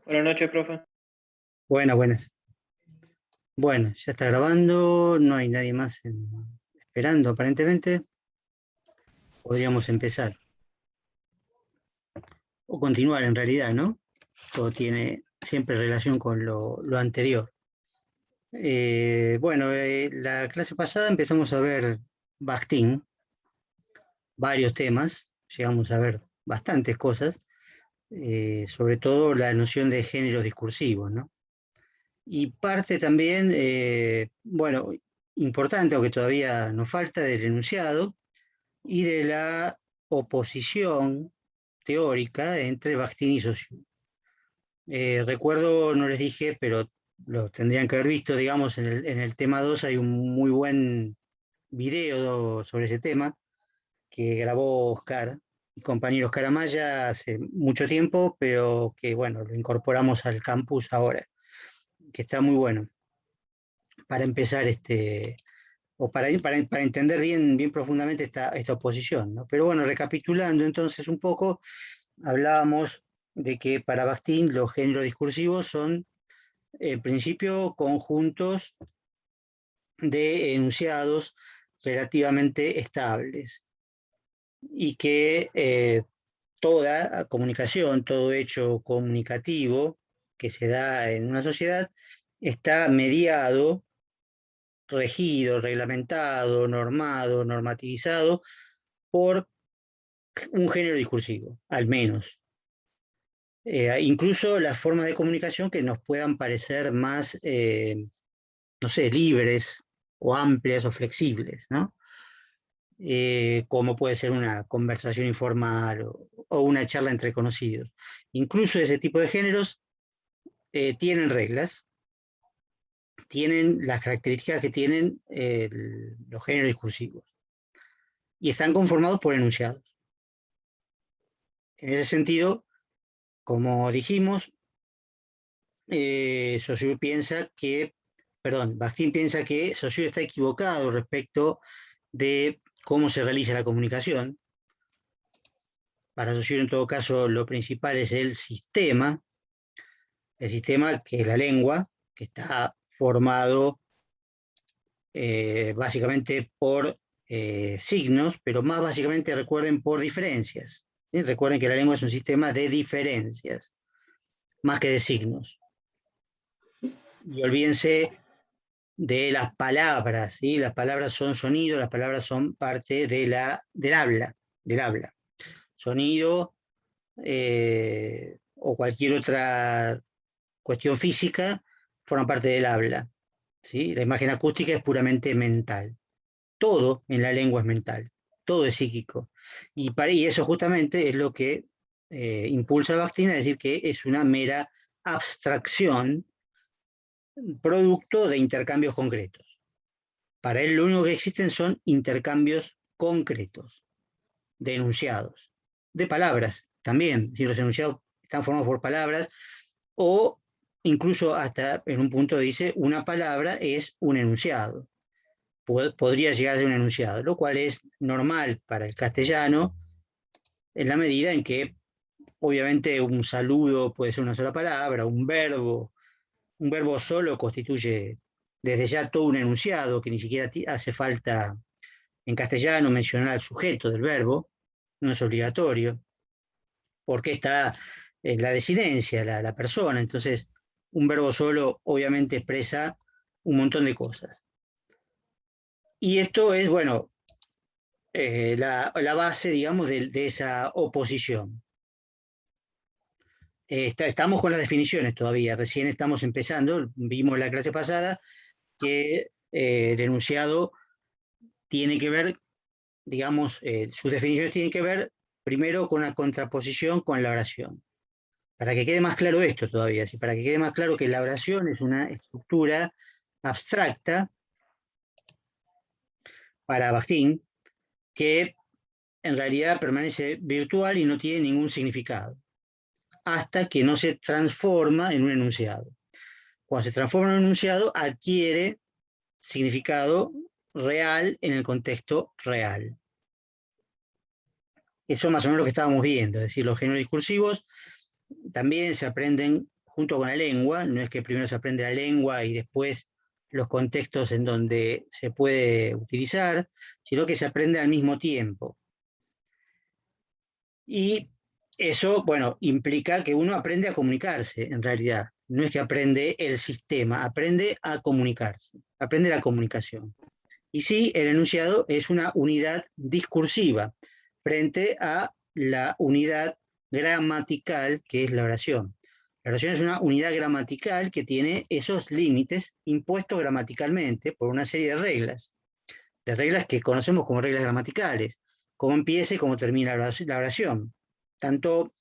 Buenas noches, profe. Buenas, buenas. Bueno, ya está grabando, no hay nadie más esperando aparentemente. Podríamos empezar. O continuar en realidad, ¿no? Todo tiene siempre relación con lo anterior. La clase pasada empezamos a ver Bakhtin, varios temas, llegamos a ver bastantes cosas, sobre todo la noción de géneros discursivos, ¿no? Y parte también, importante, aunque todavía nos falta, del enunciado y de la oposición teórica entre Bakhtin y Saussure. Recuerdo, no les dije, pero lo tendrían que haber visto, digamos, en el tema 2 hay un muy buen video sobre ese tema que grabó Oscar y compañero Oscar Amaya hace mucho tiempo, pero que, bueno, lo incorporamos al campus ahora, que está muy bueno para empezar para entender bien profundamente esta oposición, ¿no? Pero bueno, recapitulando entonces un poco, hablábamos de que para Bakhtin los géneros discursivos son, en principio, conjuntos de enunciados relativamente estables y que toda comunicación, todo hecho comunicativo que se da en una sociedad está mediado, regido, reglamentado, normado, normativizado por un género discursivo, al menos. Incluso las formas de comunicación que nos puedan parecer más, no sé, libres o amplias o flexibles, ¿no? Como puede ser una conversación informal o una charla entre conocidos. Incluso ese tipo de géneros tienen reglas, tienen las características que tienen los géneros discursivos y están conformados por enunciados. En ese sentido, como dijimos, Saussure piensa que, perdón, Bakhtin piensa que Saussure está equivocado respecto de cómo se realiza la comunicación. Para Saussure, en todo caso, lo principal es el sistema que es la lengua, que está formado básicamente por signos, pero más básicamente recuerden por diferencias. ¿Sí? Recuerden que la lengua es un sistema de diferencias, más que de signos. Y olvídense de las palabras, ¿sí? Las palabras son sonido, las palabras son parte del habla. Sonido o cualquier otra cuestión física forman parte del habla, ¿sí? La imagen acústica es puramente mental. Todo en la lengua es mental, todo es psíquico. Y eso justamente es lo que impulsa a Bakhtin a decir que es una mera abstracción producto de intercambios concretos. Para él lo único que existen son intercambios concretos, de enunciados, de palabras también, si los enunciados están formados por palabras, o incluso hasta en un punto dice una palabra es un enunciado, podría llegar a ser un enunciado, lo cual es normal para el castellano en la medida en que obviamente un saludo puede ser una sola palabra, un verbo solo constituye desde ya todo un enunciado que ni siquiera hace falta en castellano mencionar al sujeto del verbo, no es obligatorio, porque está en la desinencia, la persona. Entonces, un verbo solo obviamente expresa un montón de cosas. Y esto es, bueno, la base, digamos, de esa oposición. Estamos con las definiciones todavía, recién estamos empezando, vimos la clase pasada que el enunciado tiene que ver, digamos, sus definiciones tienen que ver primero con la contraposición con la oración. Para que quede más claro esto todavía, ¿sí? Para que quede más claro que la oración es una estructura abstracta para Bakhtin que en realidad permanece virtual y no tiene ningún significado, hasta que no se transforma en un enunciado. Cuando se transforma en un enunciado, adquiere significado real en el contexto real. Eso es más o menos lo que estábamos viendo, es decir, los géneros discursivos también se aprenden junto con la lengua, no es que primero se aprende la lengua y después los contextos en donde se puede utilizar, sino que se aprende al mismo tiempo. Y eso, bueno, implica que uno aprende a comunicarse, en realidad. No es que aprende el sistema, aprende a comunicarse, aprende la comunicación. Y sí, el enunciado es una unidad discursiva frente a la unidad gramatical que es la oración. La oración es una unidad gramatical que tiene esos límites impuestos gramaticalmente por una serie de reglas que conocemos como reglas gramaticales, cómo empieza y cómo termina la oración, tanto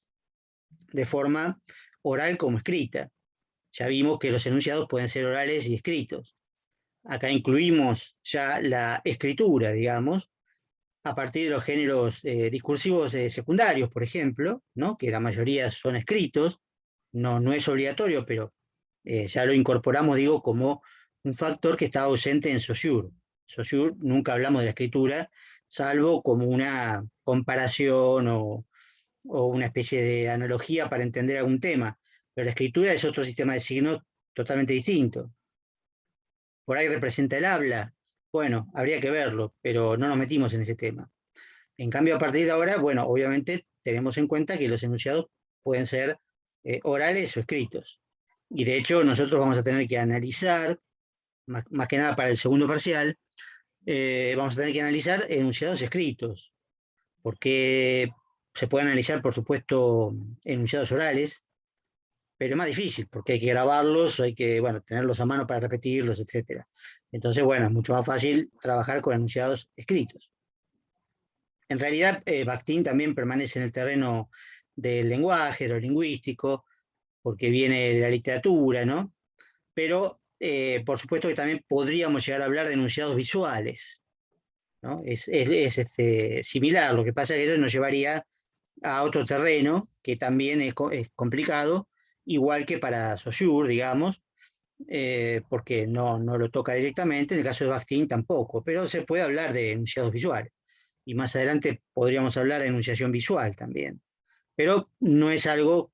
de forma oral como escrita. Ya vimos que los enunciados pueden ser orales y escritos. Acá incluimos ya la escritura, digamos, a partir de los géneros discursivos secundarios, por ejemplo, ¿no? Que la mayoría son escritos, no es obligatorio, pero ya lo incorporamos, digo, como un factor que está ausente en Saussure. Saussure nunca hablamos de la escritura, salvo como una comparación o una especie de analogía para entender algún tema, pero la escritura es otro sistema de signos totalmente distinto. Por ahí representa el habla, bueno, habría que verlo, pero no nos metimos en ese tema. En cambio, a partir de ahora, bueno, obviamente tenemos en cuenta que los enunciados pueden ser orales o escritos. Y de hecho, nosotros vamos a tener que analizar, más que nada para el segundo parcial, vamos a tener que analizar enunciados escritos, porque se puede analizar, por supuesto, enunciados orales, pero es más difícil, porque hay que grabarlos, hay que, bueno, tenerlos a mano para repetirlos, etc. Entonces, bueno, es mucho más fácil trabajar con enunciados escritos. En realidad, Bakhtin también permanece en el terreno del lenguaje, de lo lingüístico, porque viene de la literatura, ¿no? Pero, por supuesto que también podríamos llegar a hablar de enunciados visuales, ¿no? Es similar, lo que pasa es que eso nos llevaría a otro terreno que también es complicado, igual que para Saussure, digamos, porque no lo toca directamente, en el caso de Bakhtin tampoco, pero se puede hablar de enunciados visuales. Y más adelante podríamos hablar de enunciación visual también. Pero no es algo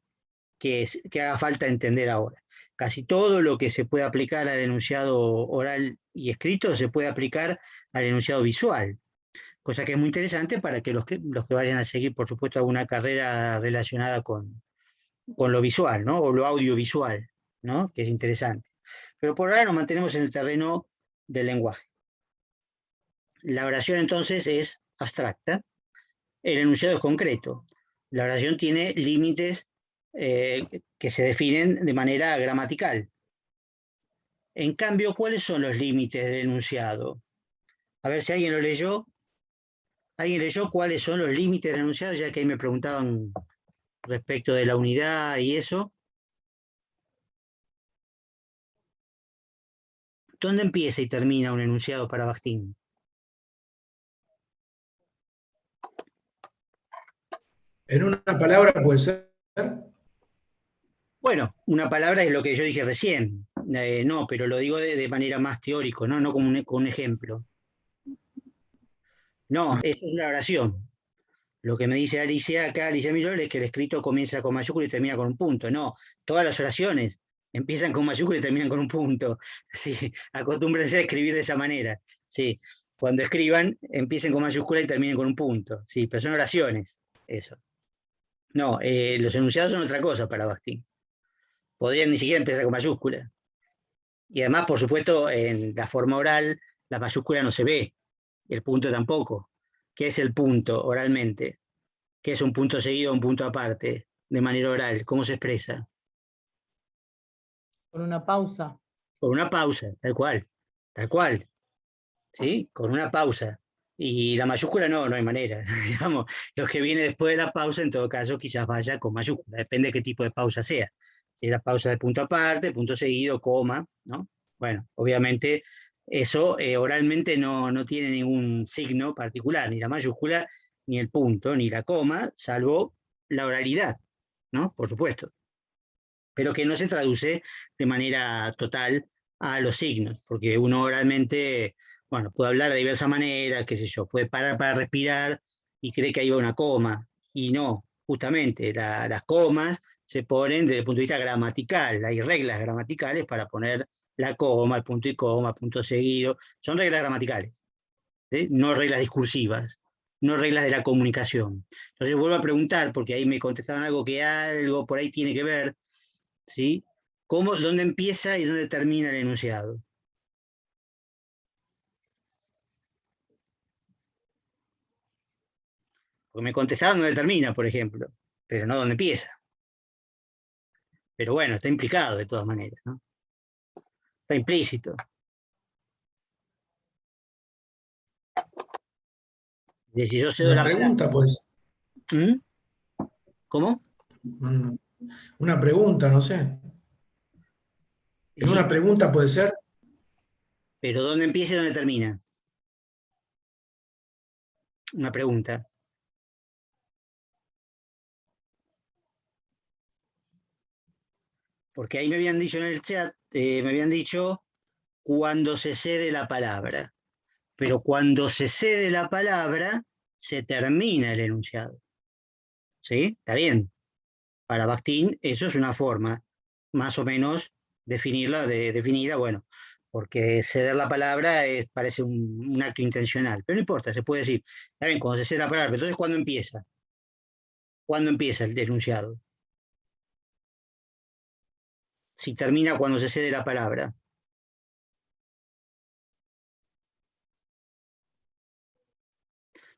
que haga falta entender ahora. Casi todo lo que se puede aplicar al enunciado oral y escrito se puede aplicar al enunciado visual, cosa que es muy interesante para que los que vayan a seguir, por supuesto, alguna carrera relacionada con lo visual, ¿no? O lo audiovisual, ¿no? Que es interesante. Pero por ahora nos mantenemos en el terreno del lenguaje. La oración entonces es abstracta, el enunciado es concreto. La oración tiene límites que se definen de manera gramatical. En cambio, ¿cuáles son los límites del enunciado? A ver si alguien lo leyó. ¿Alguien leyó cuáles son los límites del enunciado? Ya que ahí me preguntaban respecto de la unidad y eso. ¿Dónde empieza y termina un enunciado para Bakhtin? En una palabra puede ser. Bueno, una palabra es lo que yo dije recién. No, pero lo digo de manera más teórico, no como con un ejemplo. No, eso es la oración. Lo que me dice Alicia acá, Alicia Mirol, es que el escrito comienza con mayúscula y termina con un punto. No, todas las oraciones empiezan con mayúscula y terminan con un punto. Sí, acostúmbrense a escribir de esa manera. Sí, cuando escriban, empiecen con mayúscula y terminen con un punto. Sí, pero son oraciones, eso. No, los enunciados son otra cosa para Bakhtin. Podrían ni siquiera empezar con mayúscula. Y además, por supuesto, en la forma oral, la mayúscula no se ve, el punto tampoco. ¿Qué es el punto oralmente? ¿Qué es un punto seguido o un punto aparte de manera oral? ¿Cómo se expresa? Con una pausa. Con una pausa, tal cual, ¿sí? Con una pausa. Y la mayúscula no hay manera. Digamos, lo que viene después de la pausa, en todo caso, quizás vaya con mayúscula, depende de qué tipo de pausa sea. Si es la pausa de punto aparte, punto seguido, coma, ¿no? Bueno, obviamente eso oralmente no tiene ningún signo particular, ni la mayúscula, ni el punto, ni la coma, salvo la oralidad, ¿no? Por supuesto, pero que no se traduce de manera total a los signos, porque uno oralmente, bueno, puede hablar de diversas maneras, qué sé yo, puede parar para respirar y cree que ahí va una coma, y no, justamente las comas se ponen desde el punto de vista gramatical. Hay reglas gramaticales para poner la coma, el punto y coma, punto seguido. Son reglas gramaticales, ¿sí? No reglas discursivas, no reglas de la comunicación. Entonces vuelvo a preguntar, porque ahí me contestaron algo que algo por ahí tiene que ver, ¿sí? ¿Dónde empieza y dónde termina el enunciado? Porque me contestaron dónde termina, por ejemplo, pero no dónde empieza. Pero bueno, está implicado de todas maneras, ¿no? Está implícito. De si yo cedo Una la palabra. pregunta, pues. ¿Mm? ¿Cómo? Una pregunta, no sé. Y En sí, una pregunta puede ser. pero ¿dónde empieza y dónde termina? Una pregunta. Porque ahí me habían dicho en el chat, me habían dicho cuando se cede la palabra. Pero cuando se cede la palabra, se termina el enunciado. ¿Sí? Está bien. Para Bakhtin, eso es una forma, más o menos, definida, bueno, porque ceder la palabra parece un acto intencional, pero no importa, se puede decir, está bien, cuando se cede la palabra, entonces ¿cuándo empieza? ¿Cuándo empieza el enunciado? Si termina cuando se cede la palabra.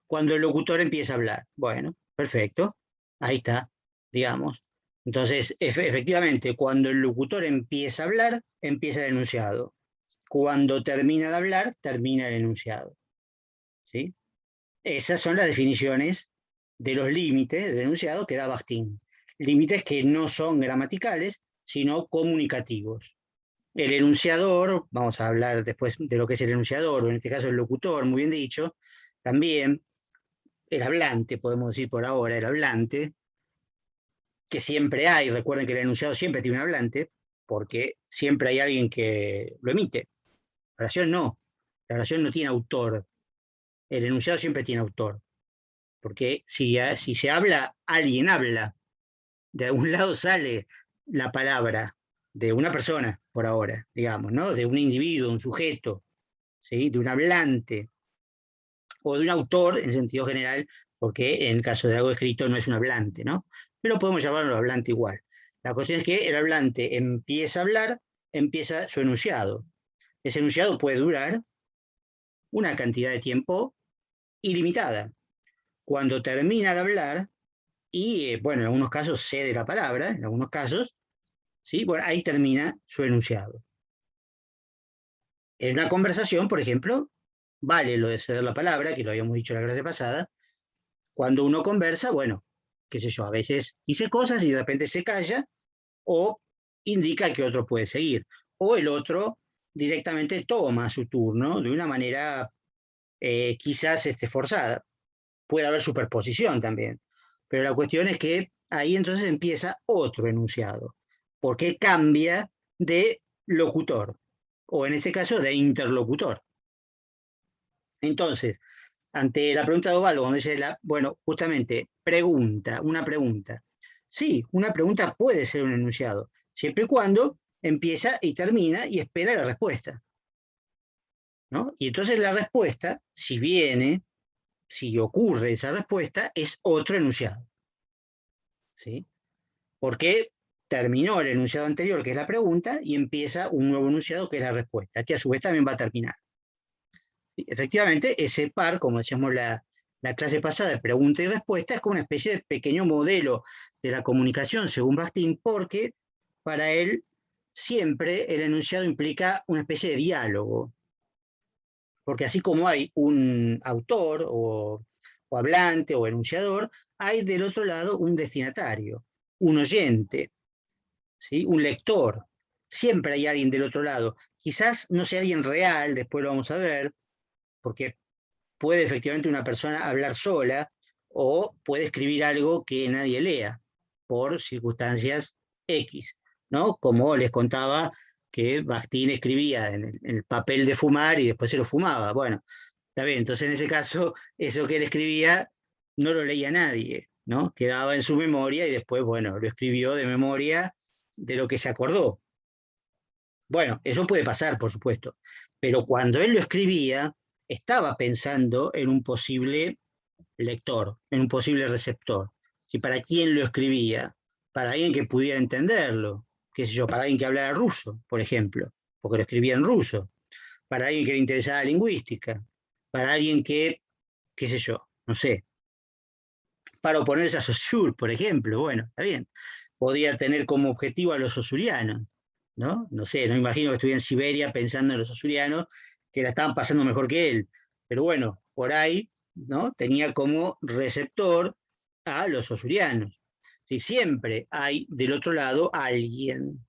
Cuando el locutor empieza a hablar. Bueno, perfecto, ahí está, digamos. Entonces, efectivamente, cuando el locutor empieza a hablar, empieza el enunciado. Cuando termina de hablar, termina el enunciado. ¿Sí? Esas son las definiciones de los límites del enunciado que da Bakhtin. Límites que no son gramaticales, sino comunicativos. El enunciador, vamos a hablar después de lo que es el enunciador, o en este caso el locutor, muy bien dicho, también el hablante, podemos decir por ahora, el hablante, que siempre hay, recuerden que el enunciado siempre tiene un hablante, porque siempre hay alguien que lo emite. La oración no tiene autor, el enunciado siempre tiene autor, porque si se habla, alguien habla, de algún lado sale la palabra de una persona, por ahora, digamos, ¿no? De un individuo, un sujeto, ¿sí? De un hablante, o de un autor en sentido general, porque en el caso de algo escrito no es un hablante, ¿no? Pero podemos llamarlo hablante igual. La cuestión es que el hablante empieza a hablar, empieza su enunciado. Ese enunciado puede durar una cantidad de tiempo ilimitada. Cuando termina de hablar, y bueno, en algunos casos cede la palabra, en algunos casos, ¿sí? Bueno, ahí termina su enunciado. En una conversación, por ejemplo, vale lo de ceder la palabra, que lo habíamos dicho la clase pasada. Cuando uno conversa, bueno, qué sé yo, a veces dice cosas y de repente se calla o indica que otro puede seguir. O el otro directamente toma su turno de una manera quizás forzada. Puede haber superposición también. Pero la cuestión es que ahí entonces empieza otro enunciado, porque cambia de locutor, o en este caso de interlocutor. Entonces, ante la pregunta de Osvaldo, cuando dice, bueno, justamente, una pregunta. Sí, una pregunta puede ser un enunciado, siempre y cuando empieza y termina y espera la respuesta, ¿no? Y entonces la respuesta, si ocurre esa respuesta, es otro enunciado, ¿sí? Porque terminó el enunciado anterior, que es la pregunta, y empieza un nuevo enunciado, que es la respuesta, que a su vez también va a terminar. Efectivamente, ese par, como decíamos la clase pasada, de pregunta y respuesta, es como una especie de pequeño modelo de la comunicación, según Bakhtin, porque para él siempre el enunciado implica una especie de diálogo. Porque así como hay un autor o hablante o enunciador, hay del otro lado un destinatario, un oyente, ¿sí? Un lector. Siempre hay alguien del otro lado. Quizás no sea alguien real, después lo vamos a ver, porque puede efectivamente una persona hablar sola o puede escribir algo que nadie lea por circunstancias X, ¿no? Como les contaba que Bakhtin escribía en el papel de fumar y después se lo fumaba. Bueno, está bien, entonces en ese caso, eso que él escribía no lo leía nadie, ¿no? Quedaba en su memoria y después, bueno, lo escribió de memoria de lo que se acordó. Bueno, eso puede pasar, por supuesto, pero cuando él lo escribía, estaba pensando en un posible lector, en un posible receptor. Si para quién lo escribía, para alguien que pudiera entenderlo, qué sé yo, para alguien que hablara ruso, por ejemplo, porque lo escribía en ruso, para alguien que le interesara la lingüística, para alguien que, qué sé yo, no sé, para oponerse a Saussure, por ejemplo, bueno, está bien, podía tener como objetivo a los osurianos, ¿no? No sé, no imagino que estuviera en Siberia pensando en los osurianos, que la estaban pasando mejor que él, pero bueno, por ahí, ¿no? Tenía como receptor a los osurianos. Si siempre hay del otro lado alguien,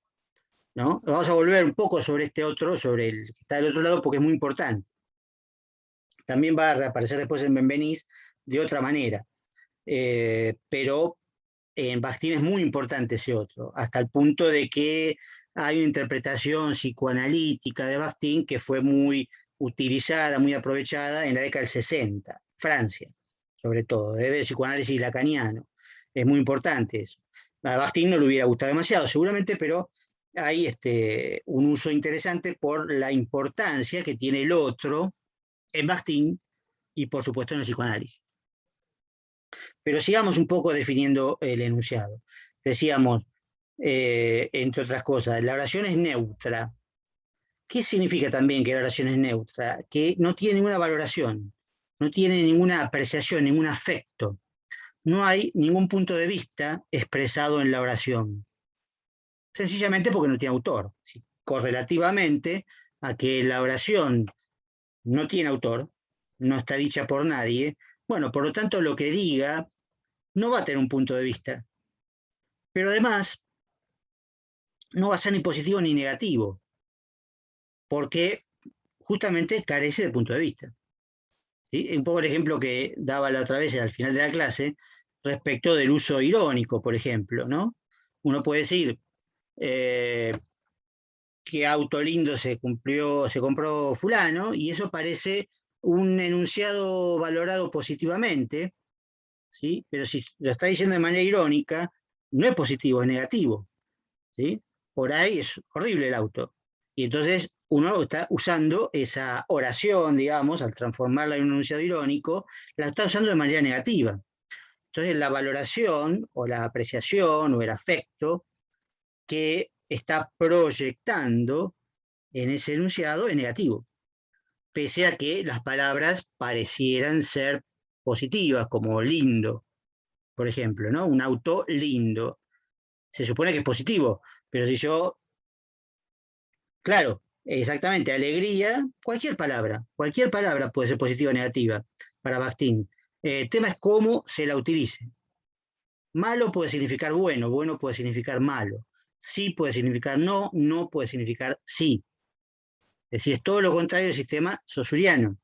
¿no? Vamos a volver un poco sobre este otro, sobre el que está del otro lado, porque es muy importante. También va a reaparecer después en Benveniste de otra manera, pero en Bakhtin es muy importante ese otro, hasta el punto de que hay una interpretación psicoanalítica de Bakhtin que fue muy utilizada, muy aprovechada en la década del 60, Francia, sobre todo, desde el psicoanálisis lacaniano. Es muy importante eso. A Bakhtin no le hubiera gustado demasiado, seguramente, pero hay un uso interesante por la importancia que tiene el otro en Bakhtin y, por supuesto, en el psicoanálisis. Pero sigamos un poco definiendo el enunciado. Decíamos, entre otras cosas, la oración es neutra. ¿Qué significa también que la oración es neutra? Que no tiene ninguna valoración, no tiene ninguna apreciación, ningún afecto. No hay ningún punto de vista expresado en la oración. Sencillamente porque no tiene autor. ¿Sí? Correlativamente a que la oración no tiene autor, no está dicha por nadie, bueno, por lo tanto lo que diga no va a tener un punto de vista. Pero además, no va a ser ni positivo ni negativo, porque justamente carece de punto de vista. ¿Sí? Un poco el ejemplo que daba la otra vez al final de la clase, respecto del uso irónico, por ejemplo, ¿no? Uno puede decir, qué auto lindo se compró fulano, y eso parece un enunciado valorado positivamente, ¿sí? Pero si lo está diciendo de manera irónica, no es positivo, es negativo. ¿Sí? Por ahí es horrible el auto. Y entonces uno está usando esa oración, digamos, al transformarla en un enunciado irónico, la está usando de manera negativa. Entonces la valoración o la apreciación o el afecto que está proyectando en ese enunciado es negativo, pese a que las palabras parecieran ser positivas, como lindo, por ejemplo, ¿no? Un auto lindo. Se supone que es positivo, pero si yo claro, exactamente, alegría, cualquier palabra puede ser positiva o negativa para Bakhtin. El tema es cómo se la utilice. Malo puede significar bueno, bueno puede significar malo. Sí puede significar no, no puede significar sí. Es decir, es todo lo contrario del sistema saussuriano,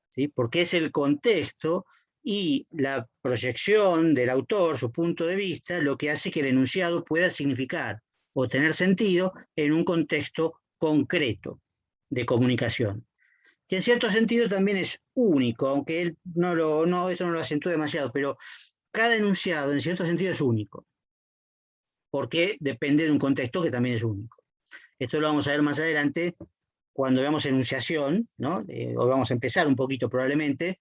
¿sí? Porque es el contexto y la proyección del autor, su punto de vista, lo que hace que el enunciado pueda significar o tener sentido en un contexto concreto de comunicación, que en cierto sentido también es único, aunque él esto no lo acentúa demasiado, pero cada enunciado en cierto sentido es único, porque depende de un contexto que también es único. Esto lo vamos a ver más adelante cuando veamos enunciación, ¿no? Hoy vamos a empezar un poquito probablemente,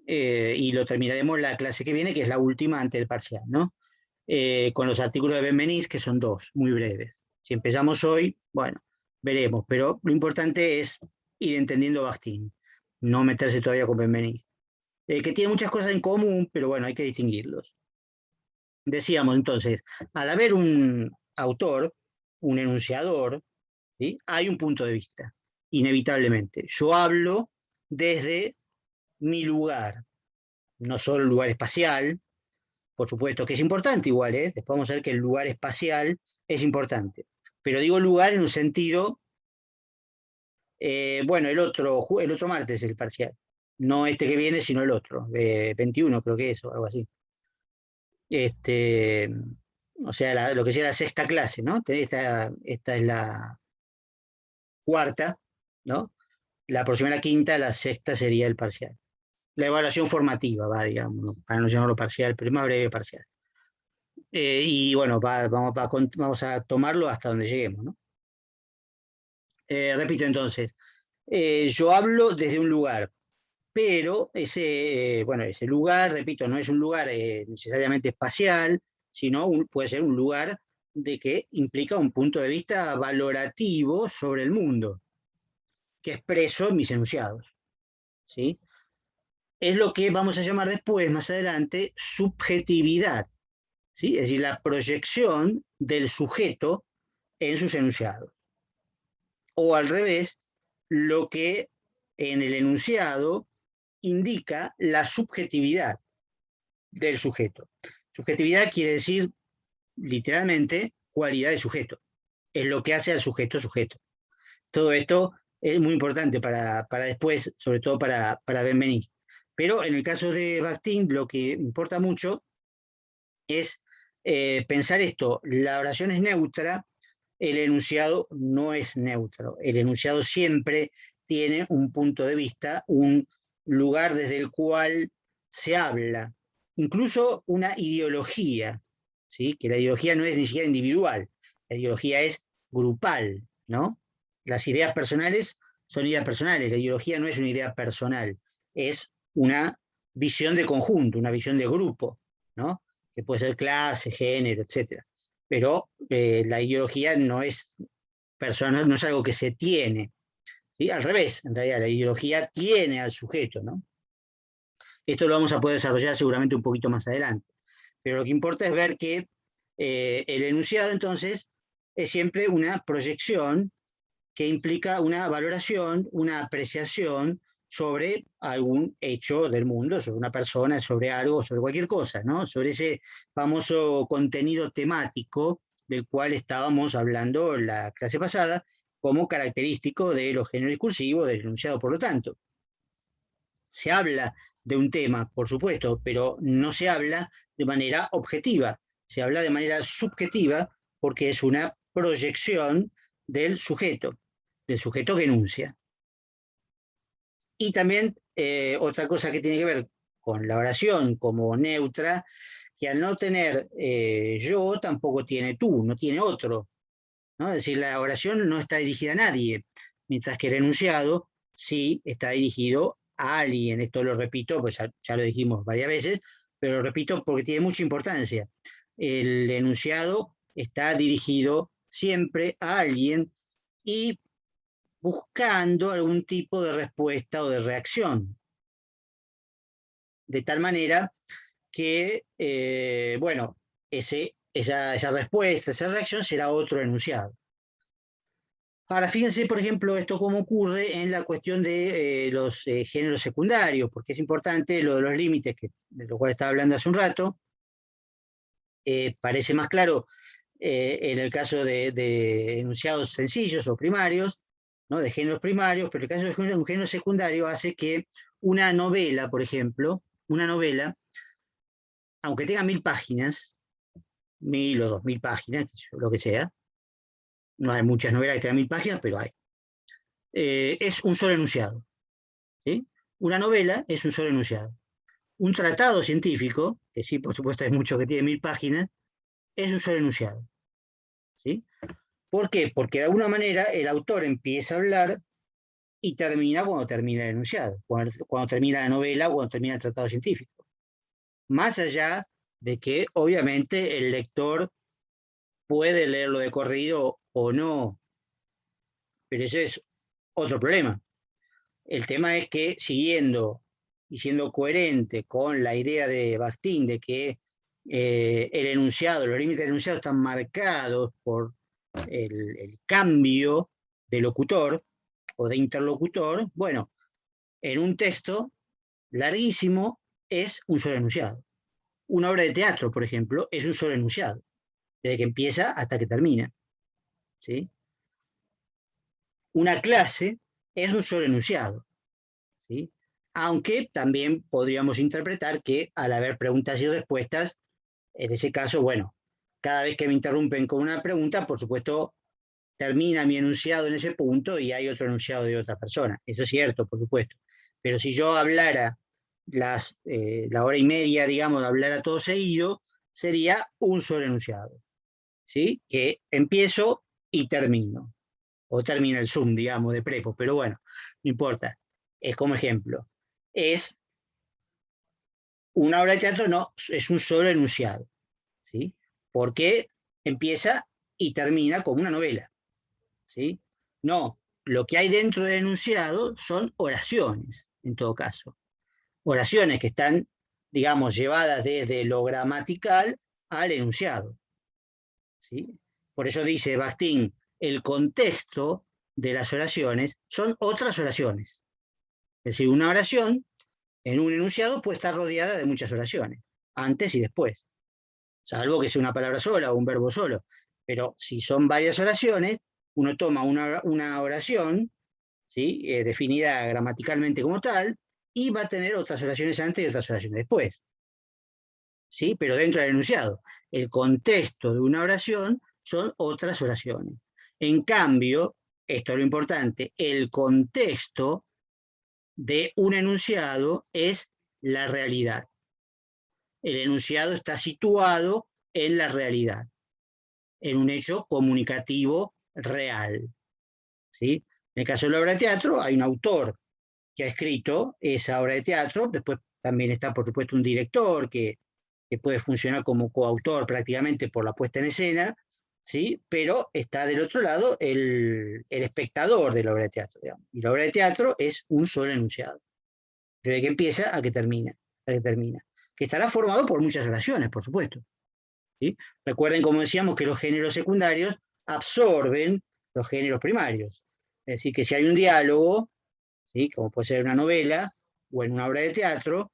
y lo terminaremos la clase que viene, que es la última antes del parcial, ¿no? Con los artículos de Benveniste, que son dos, muy breves. Si empezamos hoy, bueno, veremos, pero lo importante es ir entendiendo Bakhtin, no meterse todavía con Benveniste, que tiene muchas cosas en común, pero bueno, hay que distinguirlos. Decíamos entonces, al haber un autor, un enunciador, ¿sí? Hay un punto de vista, inevitablemente. Yo hablo desde mi lugar, no solo el lugar espacial, por supuesto que es importante igual, ¿eh? Después vamos a ver que el lugar espacial es importante. Pero digo lugar en un sentido, bueno, el otro martes el parcial. No este que viene, sino el otro, 21 creo que es, o algo así. Este, o sea, lo que sea la sexta clase, ¿no? Esta es la cuarta, ¿no? La próxima la quinta, la sexta sería el parcial. la evaluación formativa, va, digamos, ¿no? Para no llamarlo parcial, pero más breve parcial. Y bueno, vamos a tomarlo hasta donde lleguemos, ¿no? Repito entonces, yo hablo desde un lugar, pero bueno, ese lugar, repito, no es un lugar necesariamente espacial, sino puede ser un lugar de que implica un punto de vista valorativo sobre el mundo, que expreso en mis enunciados, ¿sí? Es lo que vamos a llamar después, más adelante, subjetividad, ¿sí? Es decir, la proyección del sujeto en sus enunciados. O al revés, lo que en el enunciado indica la subjetividad del sujeto. Subjetividad quiere decir, literalmente, cualidad de sujeto. Es lo que hace al sujeto sujeto. Todo esto es muy importante para después, sobre todo para Benveniste. Pero en el caso de Bakhtin, lo que importa mucho es pensar esto: la oración es neutra, el enunciado no es neutro. El enunciado siempre tiene un punto de vista, un lugar desde el cual se habla, incluso una ideología, ¿sí? Que la ideología no es ni siquiera individual, la ideología es grupal, ¿no? Las ideas personales son ideas personales, la ideología no es una idea personal, es una visión de conjunto, una visión de grupo, ¿no? Que puede ser clase, género, etcétera. Pero la ideología no es personal, no es algo que se tiene, ¿sí? Al revés, en realidad la ideología tiene al sujeto, ¿no? Esto lo vamos a poder desarrollar seguramente un poquito más adelante. Pero lo que importa es ver que el enunciado entonces es siempre una proyección que implica una valoración, una apreciación sobre algún hecho del mundo, sobre una persona, sobre algo, sobre cualquier cosa, ¿no? Sobre ese famoso contenido temático del cual estábamos hablando la clase pasada, como característico de los géneros discursivos, del enunciado, por lo tanto. Se habla de un tema, por supuesto, pero no se habla de manera objetiva, se habla de manera subjetiva porque es una proyección del sujeto que enuncia. Y también otra cosa que tiene que ver con la oración como neutra, que al no tener yo, tampoco tiene tú, no tiene otro, ¿no? Es decir, la oración no está dirigida a nadie, mientras que el enunciado sí está dirigido a alguien. Esto lo repito, pues ya lo dijimos varias veces, pero lo repito porque tiene mucha importancia. El enunciado está dirigido siempre a alguien y buscando algún tipo de respuesta o de reacción. De tal manera que, bueno, esa respuesta, esa reacción será otro enunciado. Ahora, fíjense, por ejemplo, esto cómo ocurre en la cuestión de los géneros secundarios, porque es importante lo de los límites, de lo cual estaba hablando hace un rato. Parece más claro en el caso de enunciados sencillos o primarios, ¿no? De géneros primarios, pero el caso de un género secundario hace que una novela, por ejemplo, una novela, aunque tenga 1000 páginas, 1000 o 2000 páginas, lo que sea, no hay muchas novelas que tengan 1000 páginas, pero hay, es un solo enunciado, ¿sí? Una novela es un solo enunciado. Un tratado científico, que sí, por supuesto, hay mucho que tiene 1000 páginas, es un solo enunciado, ¿sí? ¿Por qué? Porque de alguna manera el autor empieza a hablar y termina cuando termina el enunciado, cuando termina la novela o cuando termina el tratado científico. Más allá de que obviamente el lector puede leerlo de corrido o no, pero eso es otro problema. El tema es que siguiendo y siendo coherente con la idea de Bakhtin de que el enunciado, los límites del enunciado están marcados por el cambio de locutor o de interlocutor, bueno, en un texto larguísimo es un solo enunciado. Una obra de teatro, por ejemplo, es un solo enunciado, desde que empieza hasta que termina, ¿sí? Una clase es un solo enunciado, ¿sí? Aunque también podríamos interpretar que al haber preguntas y respuestas, en ese caso, bueno, cada vez que me interrumpen con una pregunta, por supuesto, termina mi enunciado en ese punto y hay otro enunciado de otra persona. Eso es cierto, por supuesto. Pero si yo hablara la hora y media, digamos, de hablar a todo seguido, sería un solo enunciado, ¿sí? Que empiezo y termino, o termina el Zoom, digamos, de prepo, pero bueno, no importa. Es como ejemplo. Es una obra de teatro, no, es un solo enunciado, ¿sí? Porque empieza y termina como una novela, ¿sí? No, lo que hay dentro del enunciado son oraciones, en todo caso. Oraciones que están, digamos, llevadas desde lo gramatical al enunciado, ¿sí? Por eso dice Bakhtin, el contexto de las oraciones son otras oraciones. Es decir, una oración en un enunciado puede estar rodeada de muchas oraciones, antes y después, salvo que sea una palabra sola o un verbo solo. Pero si son varias oraciones, uno toma una oración, ¿sí? Definida gramaticalmente como tal, y va a tener otras oraciones antes y otras oraciones después, ¿sí? Pero dentro del enunciado. El contexto de una oración son otras oraciones. En cambio, esto es lo importante, el contexto de un enunciado es la realidad. El enunciado está situado en la realidad, en un hecho comunicativo real, ¿sí? En el caso de la obra de teatro, hay un autor que ha escrito esa obra de teatro, después también está, por supuesto, un director que puede funcionar como coautor prácticamente por la puesta en escena, ¿sí? Pero está del otro lado el espectador de la obra de teatro, digamos. Y la obra de teatro es un solo enunciado, desde que empieza a que termina, que estará formado por muchas oraciones, por supuesto, ¿sí? Recuerden, como decíamos, que los géneros secundarios absorben los géneros primarios. Es decir, que si hay un diálogo, ¿sí? Como puede ser una novela o en una obra de teatro,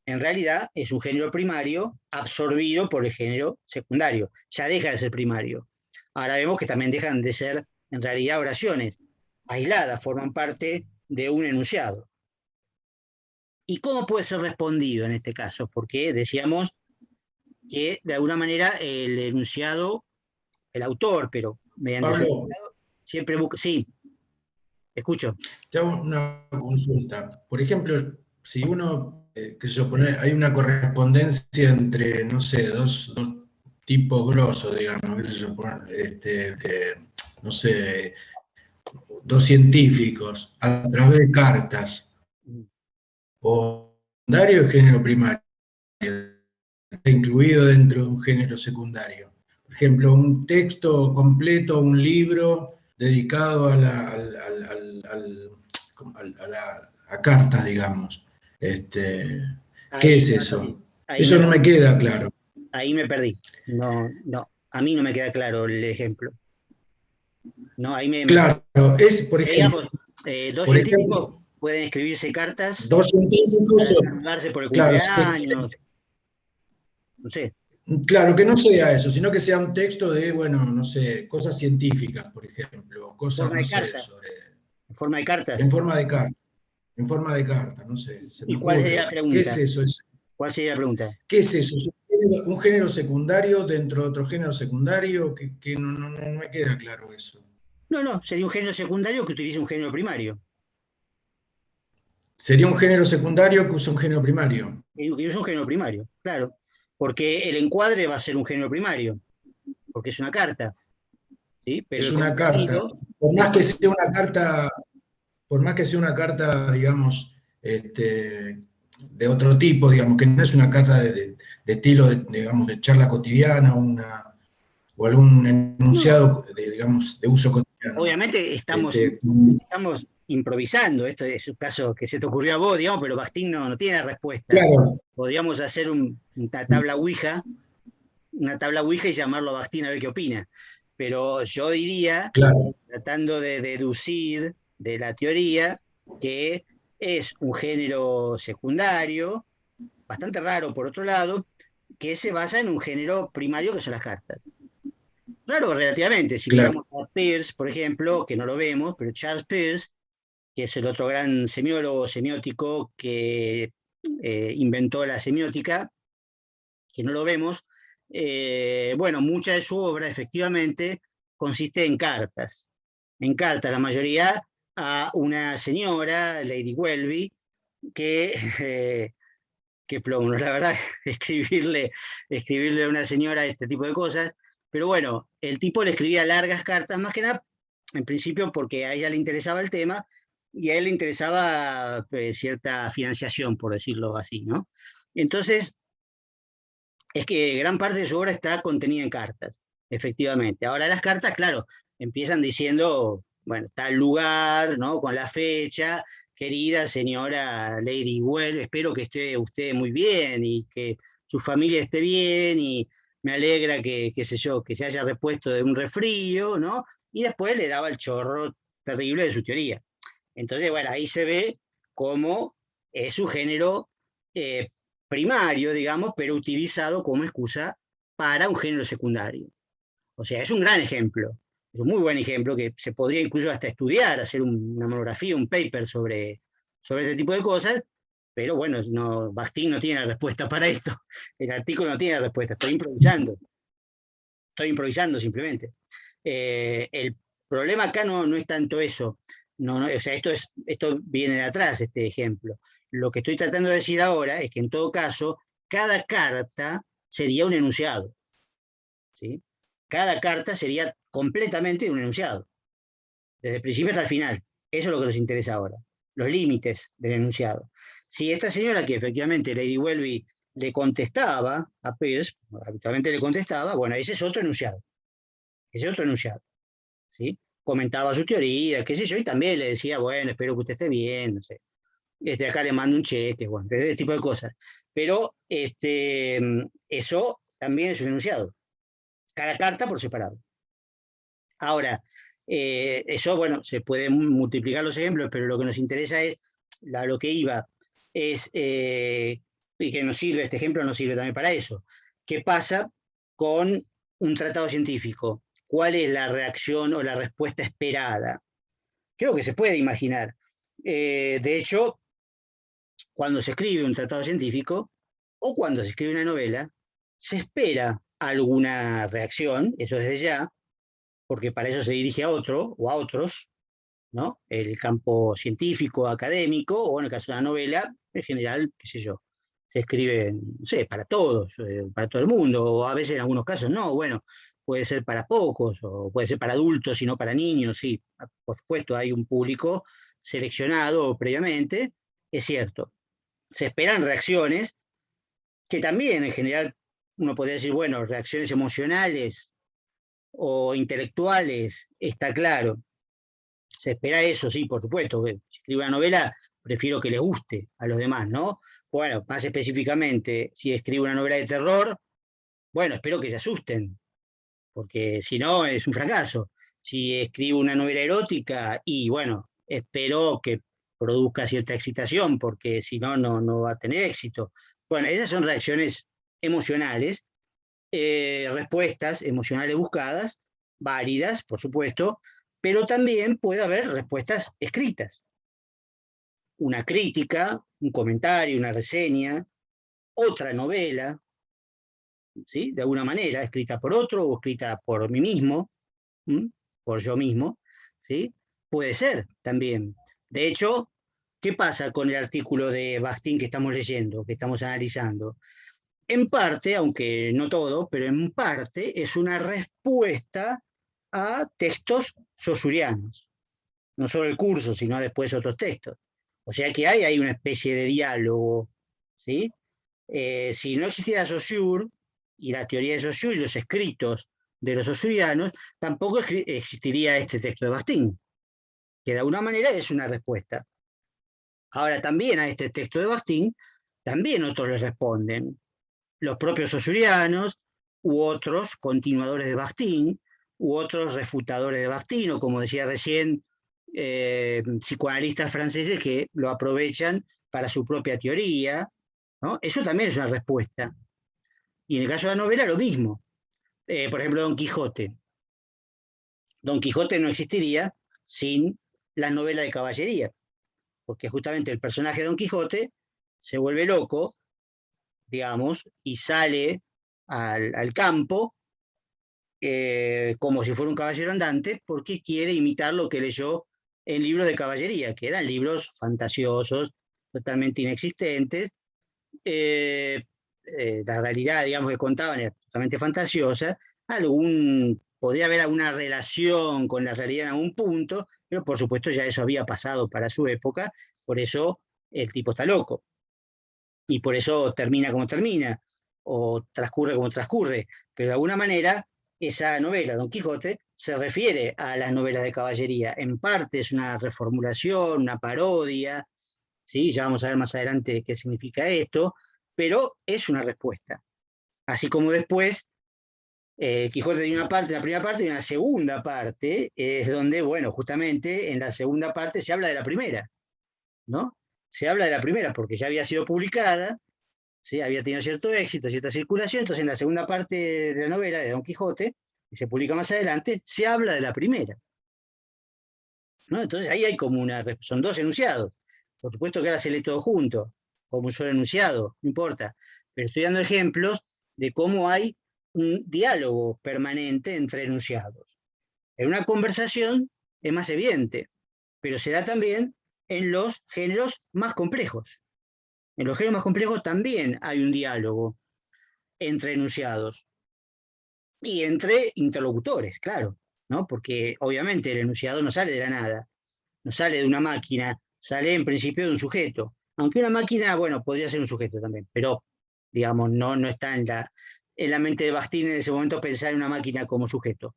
en realidad es un género primario absorbido por el género secundario. Ya deja de ser primario. Ahora vemos que también dejan de ser, en realidad, oraciones aisladas, forman parte de un enunciado. ¿Y cómo puede ser respondido en este caso? Porque decíamos que de alguna manera el enunciado, el autor, pero mediante su Pablo, enunciado, siempre busca. Sí, escucho. te hago una consulta. Por ejemplo, si uno, qué sé yo, hay una correspondencia entre, no sé, dos tipos grosos, digamos, qué sé yo, no sé, dos científicos, a través de cartas, o secundario y género primario, incluido dentro de un género secundario. Por ejemplo, un texto completo, un libro dedicado a cartas, digamos. ¿Qué Ahí es ya me perdí. eso? Eso no me queda claro. Ahí me perdí. No, no, a mí no me queda claro el ejemplo. No, ahí me perdí. Claro, es, Digamos, dos por científicos ejemplo, pueden escribirse cartas dos científicos, para saludarse por el claro, cumpleaños, no sé. claro, que no sea eso, sino que sea un texto de, bueno, no sé, cosas científicas, por ejemplo, En cosas, forma no de sé, carta, sobre, en forma de en cartas. forma de carta, en forma de carta, no sé, se ¿Y me cuál sería la ocurre. ¿Qué es pregunta? eso? ¿Cuál sería la pregunta? ¿Qué es eso? ¿Es un género secundario dentro de otro género secundario? Que no me queda claro eso. No, no, sería un género secundario que utilice un género primario. Sería un género secundario que usa un género primario. Que es un género primario, claro. Porque el encuadre va a ser un género primario, porque es una carta, ¿sí? Pero Es el una carta. contenido, Por el más que sea contenido. una carta, por más que sea una carta, digamos, de otro tipo, digamos, que no es una carta de estilo, digamos, de charla cotidiana, o algún No, enunciado, digamos, de uso cotidiano. obviamente Este, estamos improvisando, esto es un caso que se te ocurrió a vos, digamos, pero Bastín no tiene respuesta. claro, Podríamos hacer una tabla Ouija y llamarlo a Bastín a ver qué opina. Pero yo diría, claro, tratando de deducir de la teoría, que es un género secundario, bastante raro por otro lado, que se basa en un género primario que son las cartas. Claro, relativamente, si claro, miramos a Peirce, por ejemplo, que no lo vemos, pero Charles Peirce, que es el otro gran semiólogo semiótico que inventó la semiótica, que no lo vemos, bueno, mucha de su obra efectivamente consiste en cartas, la mayoría a una señora, Lady Welby, que plomo, la verdad, escribirle a una señora este tipo de cosas, pero bueno, el tipo le escribía largas cartas, más que nada, en principio porque a ella le interesaba el tema y a él le interesaba cierta financiación, por decirlo así, ¿no? Entonces, es que gran parte de su obra está contenida en cartas, efectivamente. Ahora las cartas, claro, empiezan diciendo, bueno, tal lugar, ¿no? Con la fecha, querida señora Lady Well, espero que esté usted muy bien y que su familia esté bien y me alegra que, qué sé yo, que se haya repuesto de un resfrío, ¿no? Y después le daba el chorro terrible de su teoría. Entonces, bueno, ahí se ve cómo es su género eh, primario, digamos, pero utilizado como excusa para un género secundario. O sea, es un gran ejemplo, es un muy buen ejemplo que se podría incluso hasta estudiar, hacer una monografía, un paper sobre este tipo de cosas, pero bueno, no, Bakhtin no tiene la respuesta para esto, el artículo no tiene la respuesta, estoy improvisando simplemente. El problema acá no es tanto eso, o sea, esto viene de atrás, este ejemplo. Lo que estoy tratando de decir ahora es que en todo caso, cada carta sería un enunciado, ¿sí? Cada carta sería completamente un enunciado, desde el principio hasta el final. Eso es lo que nos interesa ahora, los límites del enunciado. Si esta señora, que efectivamente Lady Welby le contestaba a Peirce, habitualmente le contestaba, bueno, ese es otro enunciado, ¿sí? Comentaba su teoría, qué sé yo, y también le decía, bueno, espero que usted esté bien, no sé. Acá le mando un cheque, bueno, ese tipo de cosas. Pero eso también es un enunciado, cada carta por separado. Ahora, eso, bueno, se pueden multiplicar los ejemplos, pero lo que nos interesa es, lo que iba, es, y que nos sirve, este ejemplo nos sirve también para eso. ¿Qué pasa con un tratado científico? ¿Cuál es la reacción o la respuesta esperada? Creo que se puede imaginar. De hecho, cuando se escribe un tratado científico o cuando se escribe una novela, se espera alguna reacción, eso desde ya, porque para eso se dirige a otro o a otros, ¿no? El campo científico, académico, o en el caso de una novela, en general, qué sé yo, se escribe, no sé, para todos, para todo el mundo, o a veces en algunos casos no, bueno, puede ser para pocos, o puede ser para adultos y no para niños, sí, por supuesto, hay un público seleccionado previamente, es cierto. Se esperan reacciones que también en general uno podría decir, bueno, reacciones emocionales o intelectuales, está claro. Se espera eso, sí, por supuesto. Si escribo una novela, prefiero que le guste a los demás, ¿no? Bueno, más específicamente, si escribo una novela de terror, bueno, espero que se asusten, porque si no es un fracaso. Si escribo una novela erótica, y bueno, espero que produzca cierta excitación, porque si no, no va a tener éxito. Bueno, esas son reacciones emocionales, respuestas emocionales buscadas, válidas, por supuesto, pero también puede haber respuestas escritas. Una crítica, un comentario, una reseña, otra novela, ¿sí? De alguna manera, escrita por otro o escrita por mí mismo, ¿m? Por yo mismo, ¿sí? Puede ser también. De hecho, ¿qué pasa con el artículo de Bakhtin que estamos leyendo, que estamos analizando? En parte, aunque no todo, pero en parte es una respuesta a textos saussurianos. No solo el curso, sino después otros textos. O sea que hay una especie de diálogo, ¿sí? Si no existiera Saussure y la teoría de Saussure y los escritos de los saussurianos, tampoco existiría este texto de Bakhtin, que de alguna manera es una respuesta. Ahora también a este texto de Bakhtin, también otros le responden, los propios saussurianos, u otros continuadores de Bakhtin, u otros refutadores de Bakhtin, o como decía recién, psicoanalistas franceses que lo aprovechan para su propia teoría, ¿no? Eso también es una respuesta. Y en el caso de la novela, lo mismo. Por ejemplo, Don Quijote. Don Quijote no existiría sin la novela de caballería, porque justamente el personaje de Don Quijote se vuelve loco, digamos, y sale al campo como si fuera un caballero andante, porque quiere imitar lo que leyó en libros de caballería, que eran libros fantasiosos, totalmente inexistentes. La realidad, digamos, que contaban era totalmente fantasiosa. Podría haber alguna relación con la realidad en algún punto, pero por supuesto ya eso había pasado para su época, por eso el tipo está loco. Y por eso termina como termina, o transcurre como transcurre. Pero de alguna manera, esa novela, Don Quijote, se refiere a las novelas de caballería. En parte es una reformulación, una parodia, ¿sí? Ya vamos a ver más adelante qué significa esto, pero es una respuesta. Así como después, Quijote tiene una parte, la primera parte y una segunda parte, es donde, bueno, justamente en la segunda parte se habla de la primera, ¿no? Se habla de la primera porque ya había sido publicada, ¿sí? Había tenido cierto éxito, cierta circulación, entonces en la segunda parte de la novela de Don Quijote, que se publica más adelante, se habla de la primera, ¿no? Entonces ahí hay como son dos enunciados. Por supuesto que ahora se lee todo junto, como un solo enunciado, no importa, pero estoy dando ejemplos de cómo hay un diálogo permanente entre enunciados. En una conversación es más evidente, pero se da también en los géneros más complejos. En los géneros más complejos también hay un diálogo entre enunciados y entre interlocutores, claro, ¿no? Porque obviamente el enunciado no sale de la nada, no sale de una máquina, sale en principio de un sujeto. Aunque una máquina, bueno, podría ser un sujeto también, pero digamos, no está en la mente de Bakhtin en ese momento pensar en una máquina como sujeto.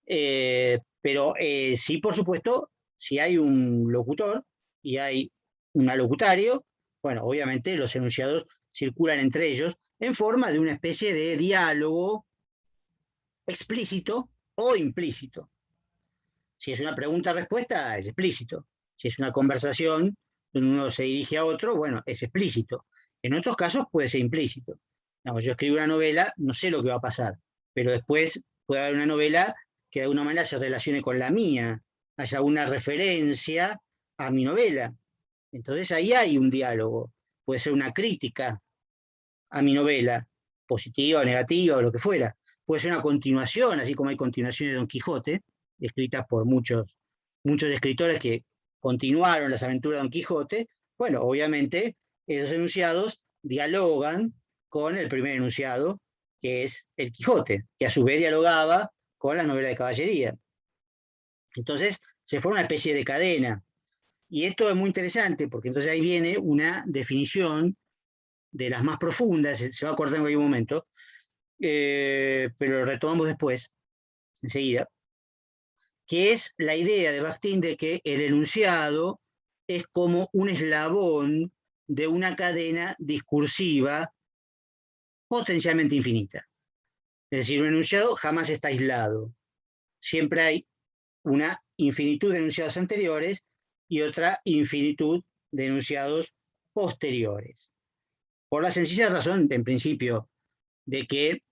Pero sí, por supuesto, si hay un locutor y hay un alocutario, bueno, obviamente los enunciados circulan entre ellos en forma de una especie de diálogo explícito o implícito. Si es una pregunta-respuesta, es explícito. Si es una conversación donde uno se dirige a otro, bueno, es explícito. En otros casos puede ser implícito. Digamos, yo escribo una novela, no sé lo que va a pasar, pero después puede haber una novela que de alguna manera se relacione con la mía, haya una referencia a mi novela. Entonces ahí hay un diálogo. Puede ser una crítica a mi novela, positiva o negativa o lo que fuera. Puede ser una continuación, así como hay continuaciones de Don Quijote, escritas por muchos escritores que continuaron las aventuras de Don Quijote. Bueno, obviamente esos enunciados dialogan con el primer enunciado, que es el Quijote, que a su vez dialogaba con la novela de caballería. Entonces se forma una especie de cadena. Y esto es muy interesante porque entonces ahí viene una definición de las más profundas, se va a cortar en algún momento, pero lo retomamos después, enseguida, que es la idea de Bakhtin de que el enunciado es como un eslabón de una cadena discursiva potencialmente infinita. Es decir, un enunciado jamás está aislado. Siempre hay una infinitud de enunciados anteriores y otra infinitud de enunciados posteriores. Por la sencilla razón, en principio, de que